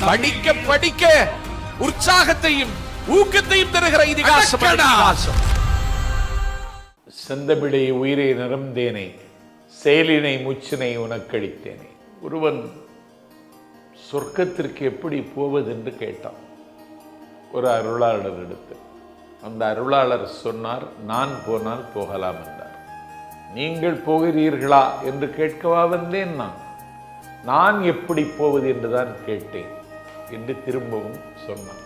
படிக்க படிக்க உற்சாகத்தையும் ஊக்கத்தையும் தருகிற இதிகாசம். செந்தமிழே உயிரை நிறந்தேனே, செயலினை மூச்சினை உனக்களித்தேனே. ஒருவன் சொர்க்கத்திற்கு எப்படி போவது என்று கேட்டான் ஒரு அருளாளர் எடுத்து. அந்த அருளாளர் சொன்னார், நான் போனால் போகலாம் என்றார். நீங்கள் போகிறீர்களா என்று கேட்கவா வந்தேன்? நான் எப்படி போவது என்றுதான் கேட்டேன் என்று திரும்பவும் சொன்னார்.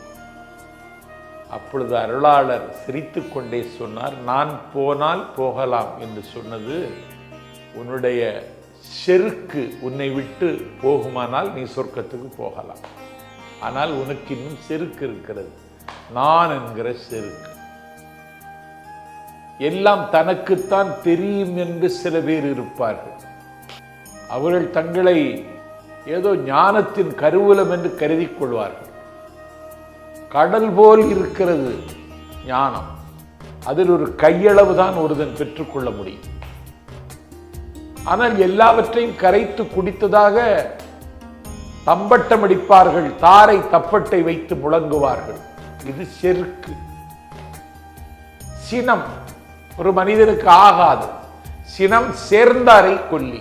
அப்பொழுது அருளாளர் சிரித்து கொண்டே சொன்னார், நான் போனால் போகலாம் என்று சொன்னது உன்னுடைய செருக்கு உன்னை விட்டு போகுமானால் நீ சொர்க்கத்துக்கு போகலாம். ஆனால் உனக்கு இன்னும் செருக்கு இருக்கிறது, நான் என்கிற செருக்கு. எல்லாம் தனக்குத்தான் தெரியும் என்று சில பேர் இருப்பார்கள். அவர்கள் தங்களை ஏதோ ஞானத்தின் கருவூலம் என்று கருதி கொள்வார்கள். கடல் போல் இருக்கிறது ஞானம், அதில் ஒரு கையளவு தான் ஒருவன் பெற்றுக்கொள்ள முடியும். ஆனால் எல்லாவற்றையும் கரைத்து குடித்ததாக தம்பட்டம் அடிப்பார்கள், தாரை தப்பட்டை வைத்து முழங்குவார்கள். இது செருக்கு, சினம். ஒரு மனிதனுக்கு ஆகாது. சினம் சேர்ந்தாரை கொல்லி.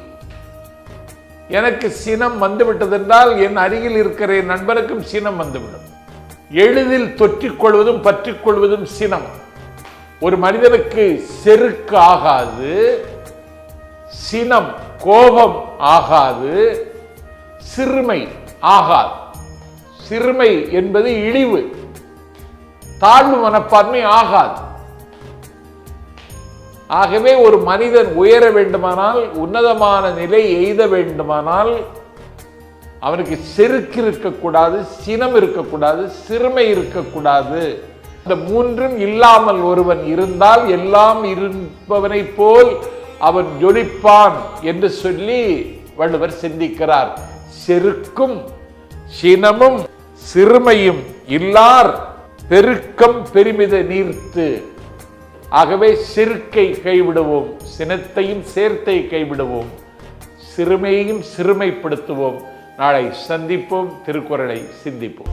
எனக்கு சினம் வந்துவிட்டது என்றால் என் அருகில் இருக்கிற என் நண்பனுக்கும் சினம் வந்துவிடும். எளிதில் தொற்றிக்கொள்வதும் பற்றிக்கொள்வதும் சினம். ஒரு மனிதனுக்கு செருக்கு ஆகாது, சினம் கோபம் ஆகாது, சிறுமை ஆகாது. சிறுமை என்பது இழிவு, தாழ்வு மனப்பான்மை ஆகாது. ஆகவே ஒரு மனிதன் உயர வேண்டுமானால், உன்னதமான நிலை எய்த வேண்டுமானால் அவனுக்கு செருக்கு இருக்கக்கூடாது, சினம் இருக்கக்கூடாது, சிறுமை இருக்கக்கூடாது. இந்த மூன்றும் இல்லாமல் ஒருவன் இருந்தால் எல்லாம் இருப்பவனை போல் அவன் ஜொலிப்பான் என்று சொல்லி வள்ளுவர் சிந்திக்கிறார். செருக்கும் சினமும் சிறுமையும் இல்லார் பெருக்கம் பெருமித நீர்த்து. ஆகவே செருக்கை கைவிடுவோம், சினத்தையும் சேர்த்தை கைவிடுவோம், சிறுமையையும் சிறுமைப்படுத்துவோம். நாளை சந்திப்போம், திருக்குறளை சிந்திப்போம்.